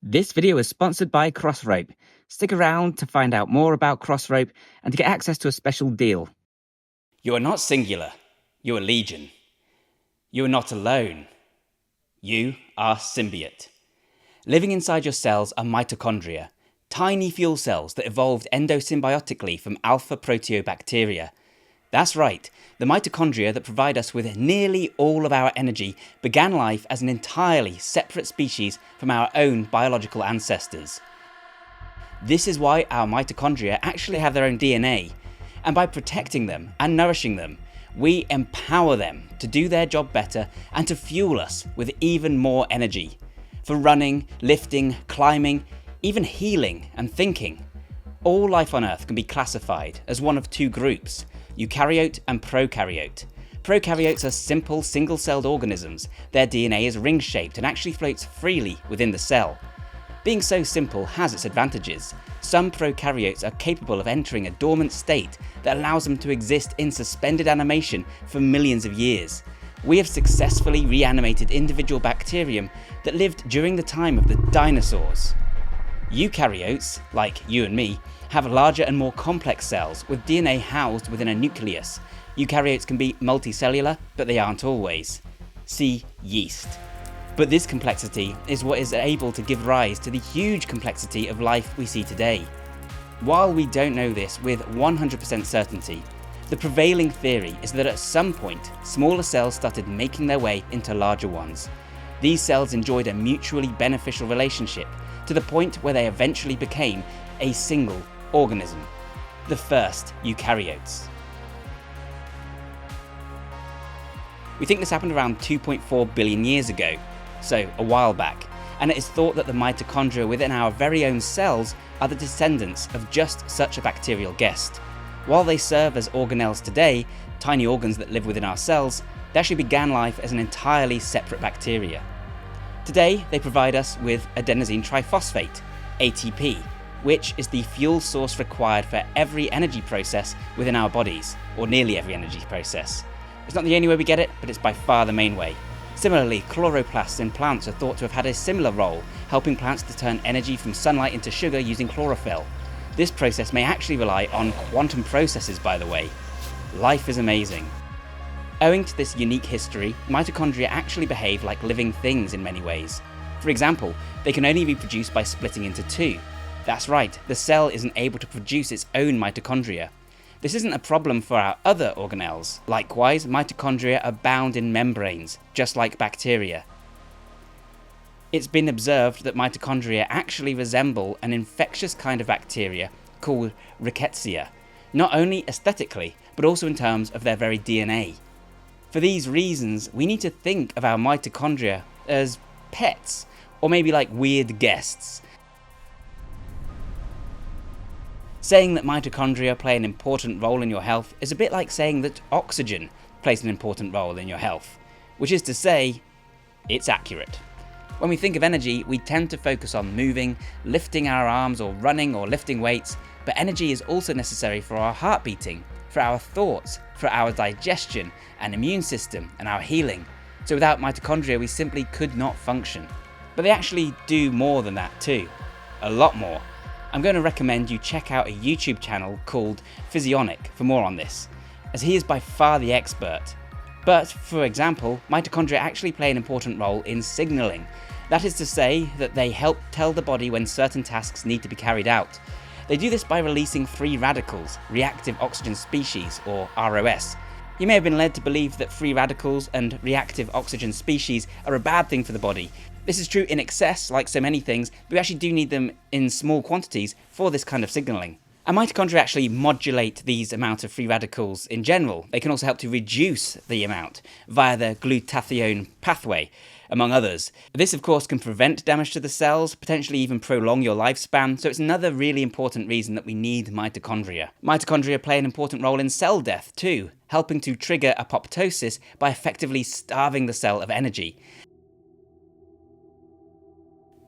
This video is sponsored by Crossrope. Stick around to find out more about Crossrope and to get access to a special deal. You are not singular. You are legion. You are not alone. You are symbiote. Living inside your cells are mitochondria, tiny fuel cells that evolved endosymbiotically from alphaproteobacteria. That's right, the mitochondria that provide us with nearly all of our energy began life as an entirely separate species from our own biological ancestors. This is why our mitochondria actually have their own DNA, and by protecting them and nourishing them, we empower them to do their job better and to fuel us with even more energy. For running, lifting, climbing, even healing and thinking. All life on Earth can be classified as one of two groups, eukaryote and prokaryote. Prokaryotes are simple single-celled organisms. Their DNA is ring-shaped and actually floats freely within the cell. Being so simple has its advantages. Some prokaryotes are capable of entering a dormant state that allows them to exist in suspended animation for millions of years. We have successfully reanimated individual bacterium that lived during the time of the dinosaurs. Eukaryotes, like you and me, have larger and more complex cells with DNA housed within a nucleus. Eukaryotes can be multicellular, but they aren't always. See yeast. But this complexity is what is able to give rise to the huge complexity of life we see today. While we don't know this with 100% certainty, the prevailing theory is that at some point, smaller cells started making their way into larger ones. These cells enjoyed a mutually beneficial relationship to the point where they eventually became a single organism, the first eukaryotes. We think this happened around 2.4 billion years ago, so a while back, and it is thought that the mitochondria within our very own cells are the descendants of just such a bacterial guest. While they serve as organelles today, tiny organs that live within our cells, they actually began life as an entirely separate bacteria. Today, they provide us with adenosine triphosphate, ATP, which is the fuel source required for every energy process within our bodies, or nearly every energy process. It's not the only way we get it, but it's by far the main way. Similarly, chloroplasts in plants are thought to have had a similar role, helping plants to turn energy from sunlight into sugar using chlorophyll. This process may actually rely on quantum processes, by the way. Life is amazing. Owing to this unique history, mitochondria actually behave like living things in many ways. For example, they can only be produced by splitting into two. That's right, the cell isn't able to produce its own mitochondria. This isn't a problem for our other organelles. Likewise, mitochondria are bound in membranes, just like bacteria. It's been observed that mitochondria actually resemble an infectious kind of bacteria called rickettsia, not only aesthetically, but also in terms of their very DNA. For these reasons, we need to think of our mitochondria as pets, or maybe like weird guests. Saying that mitochondria play an important role in your health is a bit like saying that oxygen plays an important role in your health, which is to say, it's accurate. When we think of energy, we tend to focus on moving, lifting our arms or running or lifting weights, but energy is also necessary for our heart beating, for our thoughts, for our digestion and immune system and our healing. So without mitochondria, we simply could not function. But they actually do more than that too. A lot more. I'm going to recommend you check out a YouTube channel called Physionic for more on this, as he is by far the expert. But, for example, mitochondria actually play an important role in signalling. That is to say that they help tell the body when certain tasks need to be carried out. They do this by releasing free radicals, reactive oxygen species, or ROS. You may have been led to believe that free radicals and reactive oxygen species are a bad thing for the body. This is true in excess, like so many things, but we actually do need them in small quantities for this kind of signalling. And mitochondria actually modulate these amounts of free radicals in general. They can also help to reduce the amount via the glutathione pathway, among others. This of course can prevent damage to the cells, potentially even prolong your lifespan, so it's another really important reason that we need mitochondria. Mitochondria play an important role in cell death too, helping to trigger apoptosis by effectively starving the cell of energy.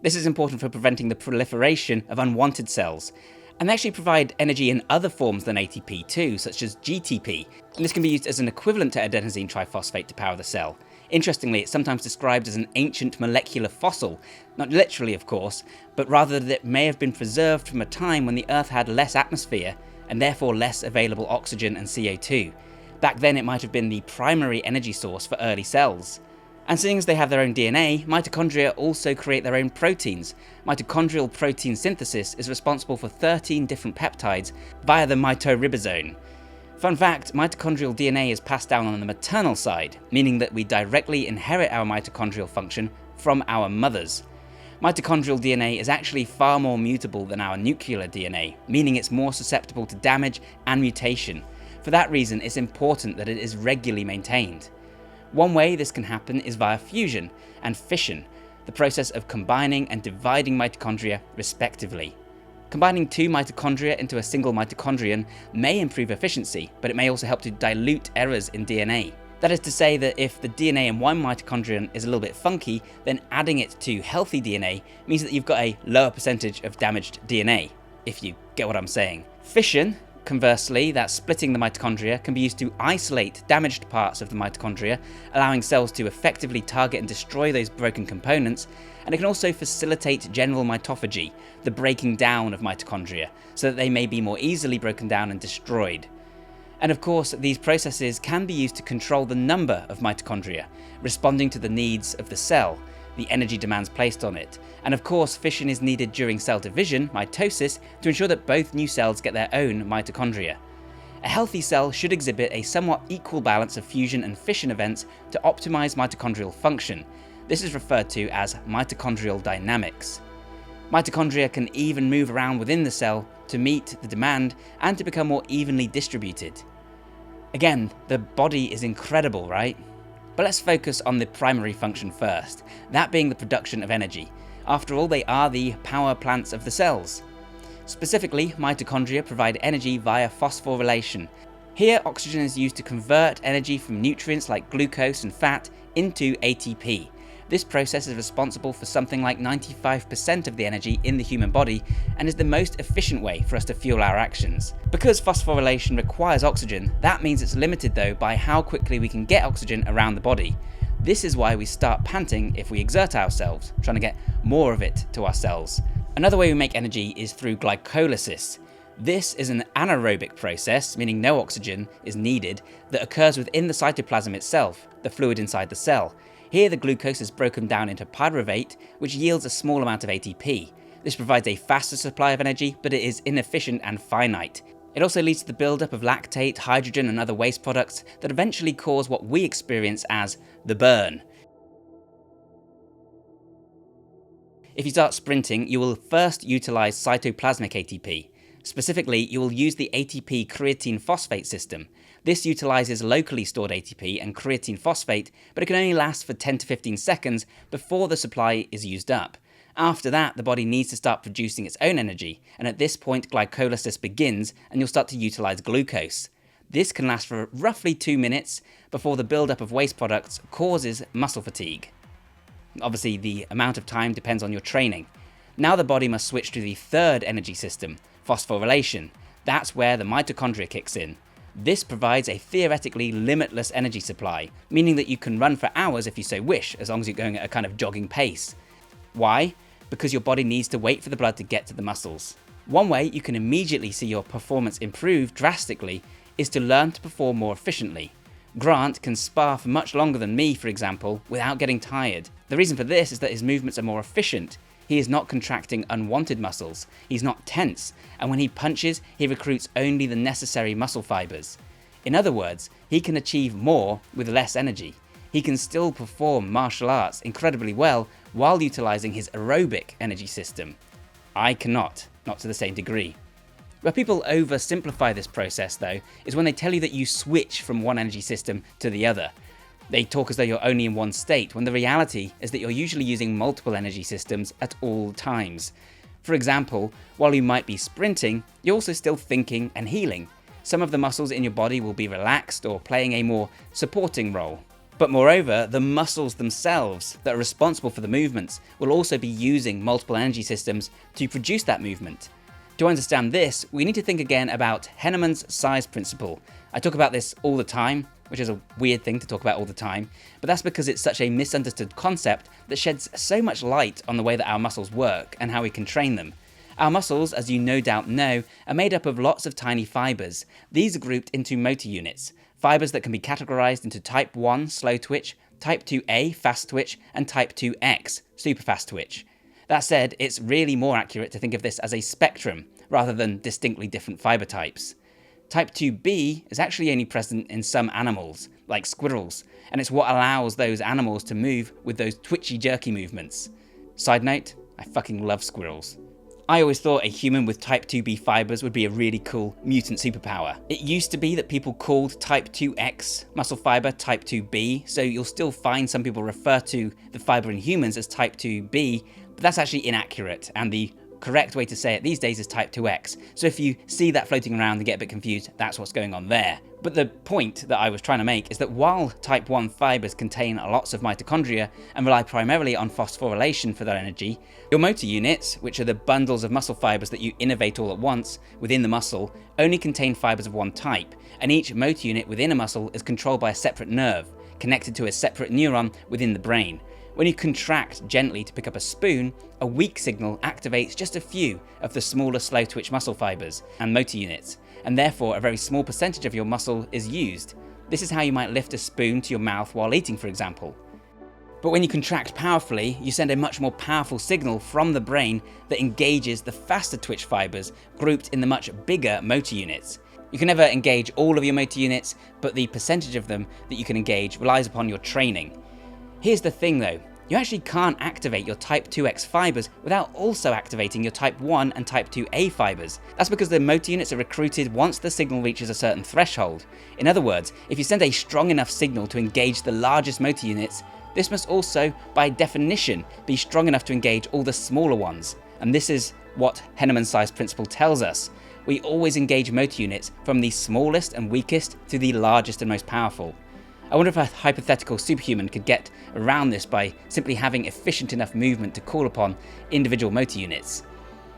This is important for preventing the proliferation of unwanted cells. And they actually provide energy in other forms than ATP too, such as GTP, and this can be used as an equivalent to adenosine triphosphate to power the cell. Interestingly, it's sometimes described as an ancient molecular fossil, not literally of course, but rather that it may have been preserved from a time when the Earth had less atmosphere and therefore less available oxygen and CO2. Back then it might have been the primary energy source for early cells. And seeing as they have their own DNA, mitochondria also create their own proteins. Mitochondrial protein synthesis is responsible for 13 different peptides via the mitoribosome. Fun fact, mitochondrial DNA is passed down on the maternal side, meaning that we directly inherit our mitochondrial function from our mothers. Mitochondrial DNA is actually far more mutable than our nuclear DNA, meaning it's more susceptible to damage and mutation. For that reason, it's important that it is regularly maintained. One way this can happen is via fusion and fission, the process of combining and dividing mitochondria respectively. Combining two mitochondria into a single mitochondrion may improve efficiency, but it may also help to dilute errors in DNA. That is to say that if the DNA in one mitochondrion is a little bit funky, then adding it to healthy DNA means that you've got a lower percentage of damaged DNA, if you get what I'm saying. Fission, conversely, that splitting the mitochondria, can be used to isolate damaged parts of the mitochondria, allowing cells to effectively target and destroy those broken components, and it can also facilitate general mitophagy, the breaking down of mitochondria, so that they may be more easily broken down and destroyed. And of course, these processes can be used to control the number of mitochondria, responding to the needs of the cell, the energy demands placed on it. And of course, fission is needed during cell division, mitosis, to ensure that both new cells get their own mitochondria. A healthy cell should exhibit a somewhat equal balance of fusion and fission events to optimize mitochondrial function. This is referred to as mitochondrial dynamics. Mitochondria can even move around within the cell to meet the demand and to become more evenly distributed. Again, the body is incredible, right? But let's focus on the primary function first, that being the production of energy. After all, they are the power plants of the cells. Specifically, mitochondria provide energy via phosphorylation. Here, oxygen is used to convert energy from nutrients like glucose and fat into ATP. This process is responsible for something like 95% of the energy in the human body and is the most efficient way for us to fuel our actions. Because phosphorylation requires oxygen, that means it's limited though by how quickly we can get oxygen around the body. This is why we start panting if we exert ourselves, trying to get more of it to our cells. Another way we make energy is through glycolysis. This is an anaerobic process, meaning no oxygen is needed, that occurs within the cytoplasm itself, the fluid inside the cell. Here the glucose is broken down into pyruvate, which yields a small amount of ATP. This provides a faster supply of energy, but it is inefficient and finite. It also leads to the buildup of lactate, hydrogen and other waste products that eventually cause what we experience as the burn. If you start sprinting, you will first utilize cytoplasmic ATP. Specifically, you will use the ATP creatine phosphate system. This utilizes locally stored ATP and creatine phosphate, but it can only last for 10 to 15 seconds before the supply is used up. After that, the body needs to start producing its own energy, and at this point glycolysis begins and you'll start to utilize glucose. This can last for roughly 2 minutes before the buildup of waste products causes muscle fatigue. Obviously, the amount of time depends on your training. Now the body must switch to the third energy system, phosphorylation. That's where the mitochondria kicks in. This provides a theoretically limitless energy supply, meaning that you can run for hours if you so wish, as long as you're going at a kind of jogging pace. Why? Because your body needs to wait for the blood to get to the muscles. One way you can immediately see your performance improve drastically is to learn to perform more efficiently. Grant can spar for much longer than me, for example, without getting tired. The reason for this is that his movements are more efficient. He is not contracting unwanted muscles, he's not tense, and when he punches, he recruits only the necessary muscle fibers. In other words, he can achieve more with less energy. He can still perform martial arts incredibly well while utilizing his aerobic energy system. I cannot, not to the same degree. Where people oversimplify this process though, is when they tell you that you switch from one energy system to the other. They talk as though you're only in one state, when the reality is that you're usually using multiple energy systems at all times. For example, while you might be sprinting, you're also still thinking and healing. Some of the muscles in your body will be relaxed or playing a more supporting role. But moreover, the muscles themselves that are responsible for the movements will also be using multiple energy systems to produce that movement. To understand this, we need to think again about Henneman's size principle. I talk about this all the time. which is a weird thing to talk about all the time, but that's because it's such a misunderstood concept that sheds so much light on the way that our muscles work and how we can train them. Our muscles, as you no doubt know, are made up of lots of tiny fibres. These are grouped into motor units, fibres that can be categorised into type 1 slow twitch, type 2A fast twitch, and type 2X super fast twitch. That said, it's really more accurate to think of this as a spectrum, rather than distinctly different fibre types. Type 2B is actually only present in some animals, like squirrels, and it's what allows those animals to move with those twitchy jerky movements. Side note, I fucking love squirrels. I always thought a human with type 2B fibres would be a really cool mutant superpower. It used to be that people called type 2X muscle fibre type 2B, so you'll still find some people refer to the fibre in humans as type 2B, but that's actually inaccurate, and the correct way to say it these days is type 2X. So if you see that floating around and get a bit confused, that's what's going on there. But the point that I was trying to make is that while type 1 fibres contain lots of mitochondria and rely primarily on phosphorylation for their energy, your motor units, which are the bundles of muscle fibres that you innervate all at once within the muscle, only contain fibres of one type, and each motor unit within a muscle is controlled by a separate nerve, connected to a separate neuron within the brain. When you contract gently to pick up a spoon, a weak signal activates just a few of the smaller slow twitch muscle fibres and motor units, and therefore a very small percentage of your muscle is used. This is how you might lift a spoon to your mouth while eating, for example. But when you contract powerfully, you send a much more powerful signal from the brain that engages the faster twitch fibres grouped in the much bigger motor units. You can never engage all of your motor units, but the percentage of them that you can engage relies upon your training. Here's the thing though, you actually can't activate your type 2X fibres without also activating your type 1 and type 2A fibres. That's because the motor units are recruited once the signal reaches a certain threshold. In other words, if you send a strong enough signal to engage the largest motor units, this must also, by definition, be strong enough to engage all the smaller ones. And this is what Henneman's size principle tells us. We always engage motor units from the smallest and weakest to the largest and most powerful. I wonder if a hypothetical superhuman could get around this by simply having efficient enough movement to call upon individual motor units.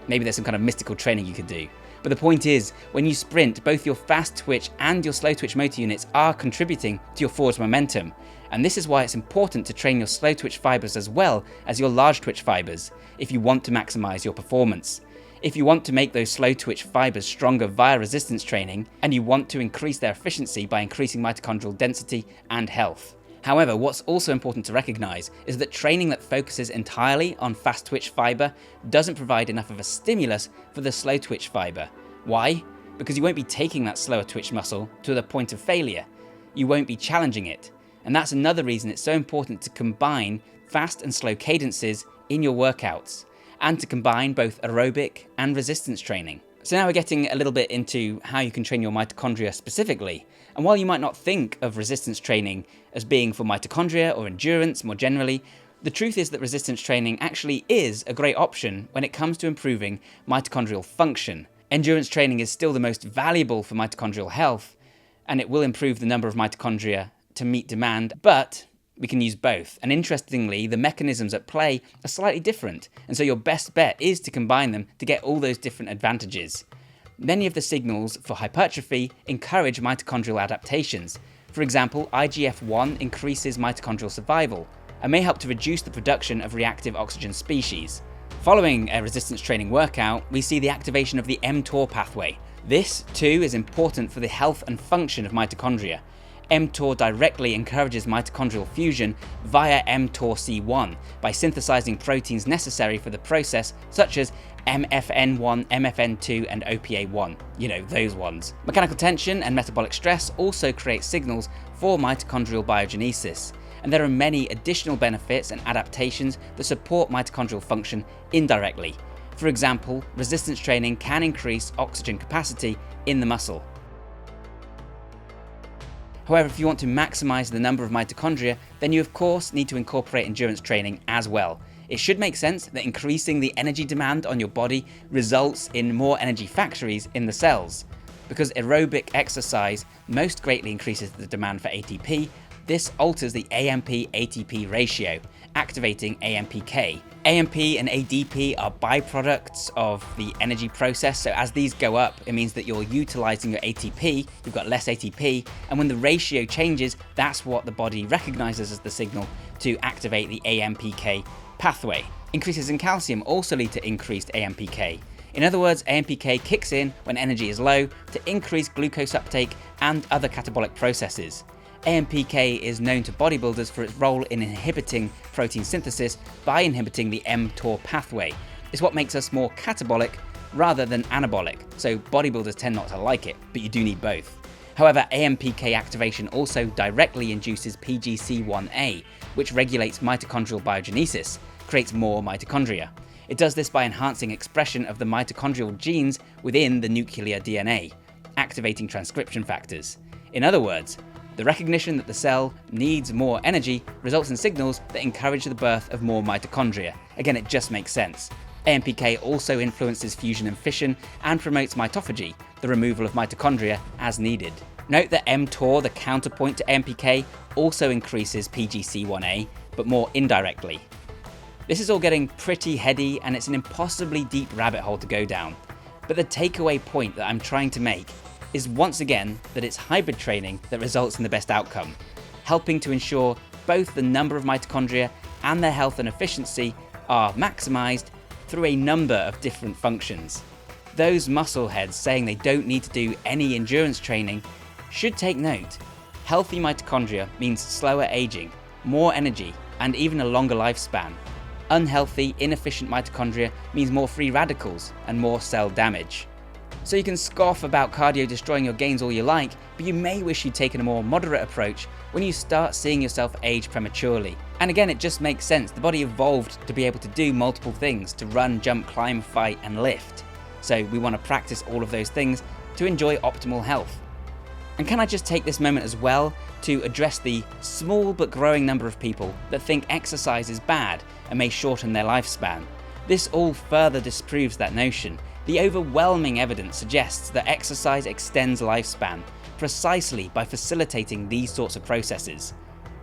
Maybe there's some kind of mystical training you could do. But the point is, when you sprint, both your fast twitch and your slow twitch motor units are contributing to your forward momentum. And this is why it's important to train your slow twitch fibres as well as your large twitch fibres, if you want to maximise your performance. If you want to make those slow twitch fibres stronger via resistance training, and you want to increase their efficiency by increasing mitochondrial density and health. However, what's also important to recognise is that training that focuses entirely on fast twitch fibre doesn't provide enough of a stimulus for the slow twitch fibre. Why? Because you won't be taking that slower twitch muscle to the point of failure. You won't be challenging it. And that's another reason it's so important to combine fast and slow cadences in your workouts, and to combine both aerobic and resistance training. So now we're getting a little bit into how you can train your mitochondria specifically. And while you might not think of resistance training as being for mitochondria or endurance more generally, the truth is that resistance training actually is a great option when it comes to improving mitochondrial function. Endurance training is still the most valuable for mitochondrial health, and it will improve the number of mitochondria to meet demand, but we can use both. And interestingly, the mechanisms at play are slightly different, and so your best bet is to combine them to get all those different advantages. Many of the signals for hypertrophy encourage mitochondrial adaptations. For example, IGF-1 increases mitochondrial survival and may help to reduce the production of reactive oxygen species. Following a resistance training workout, we see the activation of the mTOR pathway. This, too, is important for the health and function of mitochondria. mTOR directly encourages mitochondrial fusion via mTORC1 by synthesizing proteins necessary for the process, such as MFN1, MFN2, and OPA1. You know, those ones. Mechanical tension and metabolic stress also create signals for mitochondrial biogenesis, and there are many additional benefits and adaptations that support mitochondrial function indirectly. For example, resistance training can increase oxygen capacity in the muscle. However, if you want to maximize the number of mitochondria, then you of course need to incorporate endurance training as well. It should make sense that increasing the energy demand on your body results in more energy factories in the cells. Because aerobic exercise most greatly increases the demand for ATP, this alters the AMP-ATP ratio. activating AMPK. AMP and ADP are byproducts of the energy process, so as these go up, it means that you're utilizing your ATP, you've got less ATP, and when the ratio changes, that's what the body recognizes as the signal to activate the AMPK pathway. Increases in calcium also lead to increased AMPK. In other words, AMPK kicks in when energy is low to increase glucose uptake and other catabolic processes. AMPK is known to bodybuilders for its role in inhibiting protein synthesis by inhibiting the mTOR pathway. It's what makes us more catabolic rather than anabolic, so bodybuilders tend not to like it, but you do need both. However, AMPK activation also directly induces PGC1A, which regulates mitochondrial biogenesis, creates more mitochondria. It does this by enhancing expression of the mitochondrial genes within the nuclear DNA, activating transcription factors. In other words, the recognition that the cell needs more energy results in signals that encourage the birth of more mitochondria. Again, it just makes sense. AMPK also influences fusion and fission and promotes mitophagy, the removal of mitochondria as needed. Note that mTOR, the counterpoint to AMPK, also increases PGC1A, but more indirectly. This is all getting pretty heady and it's an impossibly deep rabbit hole to go down. But the takeaway point that I'm trying to make is once again that it's hybrid training that results in the best outcome, helping to ensure both the number of mitochondria and their health and efficiency are maximized through a number of different functions. Those muscle heads saying they don't need to do any endurance training should take note. Healthy mitochondria means slower aging, more energy, and even a longer lifespan. Unhealthy, inefficient mitochondria means more free radicals and more cell damage. So you can scoff about cardio destroying your gains all you like, but you may wish you'd taken a more moderate approach when you start seeing yourself age prematurely. And again, it just makes sense. The body evolved to be able to do multiple things, to run, jump, climb, fight, and lift. So we want to practice all of those things to enjoy optimal health. And can I just take this moment as well to address the small but growing number of people that think exercise is bad and may shorten their lifespan. This all further disproves that notion. The overwhelming evidence suggests that exercise extends lifespan precisely by facilitating these sorts of processes.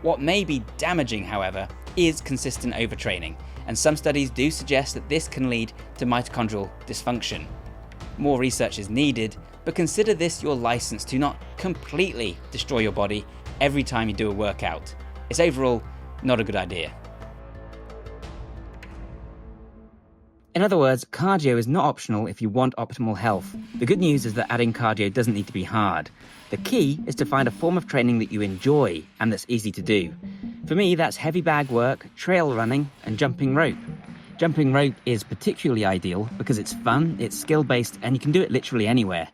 What may be damaging, however, is consistent overtraining, and some studies do suggest that this can lead to mitochondrial dysfunction. More research is needed, but consider this your license to not completely destroy your body every time you do a workout. It's overall not a good idea. In other words, cardio is not optional if you want optimal health. The good news is that adding cardio doesn't need to be hard. The key is to find a form of training that you enjoy and that's easy to do. For me, that's heavy bag work, trail running, and jumping rope. Jumping rope is particularly ideal because it's fun, it's skill-based, and you can do it literally anywhere.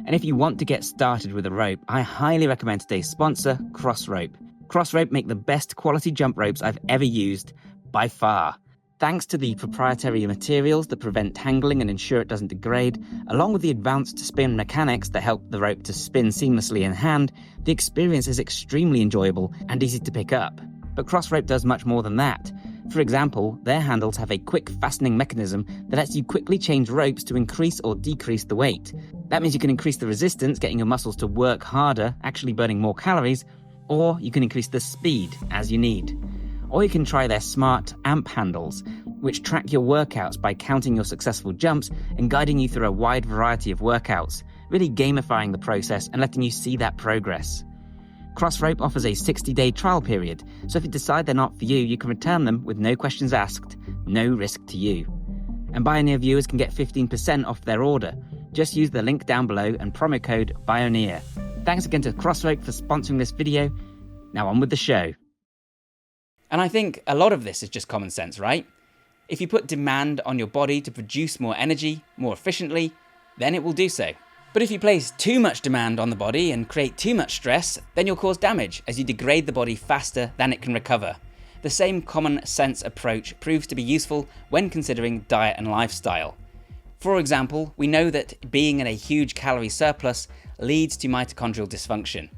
And if you want to get started with a rope, I highly recommend today's sponsor, Crossrope. Crossrope make the best quality jump ropes I've ever used, by far. Thanks to the proprietary materials that prevent tangling and ensure it doesn't degrade, along with the advanced spin mechanics that help the rope to spin seamlessly in hand, the experience is extremely enjoyable and easy to pick up. But Crossrope does much more than that. For example, their handles have a quick fastening mechanism that lets you quickly change ropes to increase or decrease the weight. That means you can increase the resistance, getting your muscles to work harder, actually burning more calories, or you can increase the speed as you need. Or you can try their smart amp handles, which track your workouts by counting your successful jumps and guiding you through a wide variety of workouts, really gamifying the process and letting you see that progress. Crossrope offers a 60-day trial period, so if you decide they're not for you, you can return them with no questions asked, no risk to you. And Bioneer viewers can get 15% off their order. Just use the link down below and promo code Bioneer. Thanks again to Crossrope for sponsoring this video. Now on with the show. And I think a lot of this is just common sense, right? If you put demand on your body to produce more energy, more efficiently, then it will do so. But if you place too much demand on the body and create too much stress, then you'll cause damage as you degrade the body faster than it can recover. The same common sense approach proves to be useful when considering diet and lifestyle. For example, we know that being in a huge calorie surplus leads to mitochondrial dysfunction.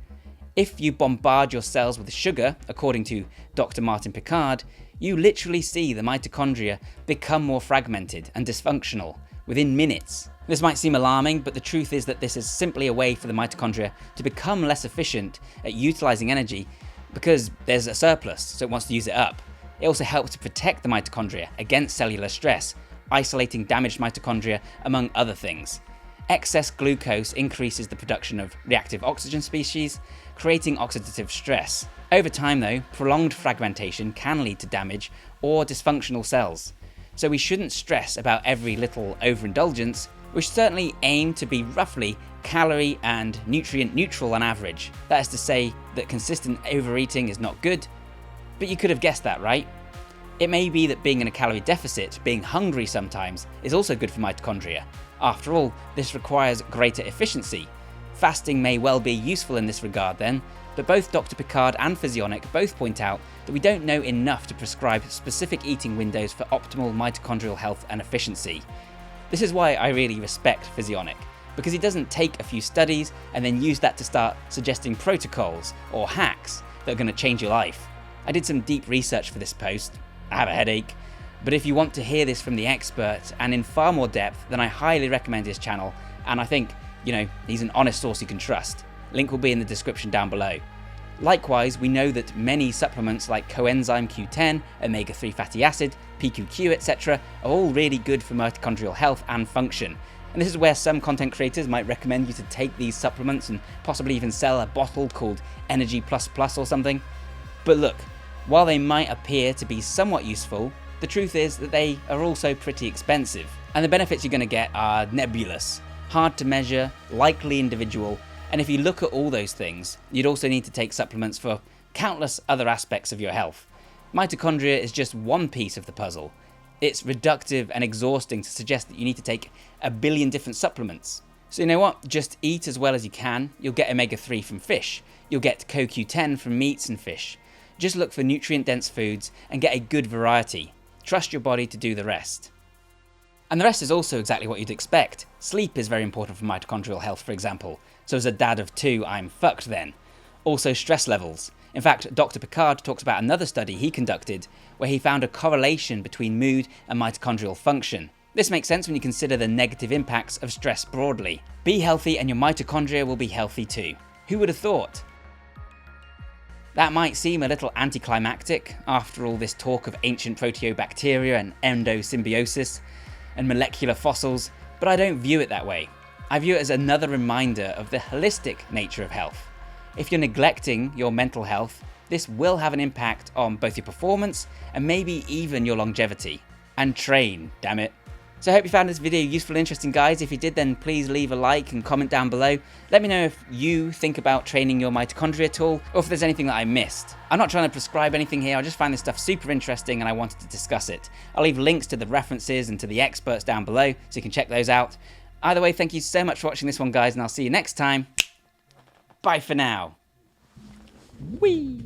If you bombard your cells with sugar, according to Dr. Martin Picard, you literally see the mitochondria become more fragmented and dysfunctional within minutes. This might seem alarming, but the truth is that this is simply a way for the mitochondria to become less efficient at utilizing energy because there's a surplus, so it wants to use it up. It also helps to protect the mitochondria against cellular stress, isolating damaged mitochondria, among other things. Excess glucose increases the production of reactive oxygen species, creating oxidative stress. Over time though, prolonged fragmentation can lead to damage or dysfunctional cells. So we shouldn't stress about every little overindulgence. We should certainly aim to be roughly calorie and nutrient neutral on average. That is to say that consistent overeating is not good, but you could have guessed that, right? It may be that being in a calorie deficit, being hungry sometimes, is also good for mitochondria. After all, this requires greater efficiency. Fasting may well be useful in this regard then, but both Dr. Picard and Physionic both point out that we don't know enough to prescribe specific eating windows for optimal mitochondrial health and efficiency. This is why I really respect Physionic, because he doesn't take a few studies and then use that to start suggesting protocols or hacks that are going to change your life. I did some deep research for this post. I have a headache, but if you want to hear this from the expert and in far more depth, then I highly recommend his channel, and I think, he's an honest source you can trust. Link will be in the description down below. Likewise, we know that many supplements like coenzyme Q10, omega-3 fatty acid, PQQ, etc. are all really good for mitochondrial health and function. And this is where some content creators might recommend you to take these supplements and possibly even sell a bottle called Energy Plus Plus or something. But look, while they might appear to be somewhat useful, the truth is that they are also pretty expensive. And the benefits you're going to get are nebulous, hard to measure, likely individual, and if you look at all those things, you'd also need to take supplements for countless other aspects of your health. Mitochondria is just one piece of the puzzle. It's reductive and exhausting to suggest that you need to take a billion different supplements. So you know what? Just eat as well as you can. You'll get omega-3 from fish. You'll get CoQ10 from meats and fish. Just look for nutrient-dense foods and get a good variety. Trust your body to do the rest. And the rest is also exactly what you'd expect. Sleep is very important for mitochondrial health, for example. So as a dad of 2, I'm fucked then. Also stress levels. In fact, Dr. Picard talks about another study he conducted where he found a correlation between mood and mitochondrial function. This makes sense when you consider the negative impacts of stress broadly. Be healthy and your mitochondria will be healthy too. Who would have thought? That might seem a little anticlimactic after all this talk of ancient proteobacteria and endosymbiosis and molecular fossils, but I don't view it that way. I view it as another reminder of the holistic nature of health. If you're neglecting your mental health, this will have an impact on both your performance and maybe even your longevity. And train, damn it. So I hope you found this video useful and interesting, guys. If you did, then please leave a like and comment down below. Let me know if you think about training your mitochondria at all, or if there's anything that I missed. I'm not trying to prescribe anything here, I just find this stuff super interesting and I wanted to discuss it. I'll leave links to the references and to the experts down below, so you can check those out. Either way, thank you so much for watching this one, guys, and I'll see you next time. Bye for now. Whee!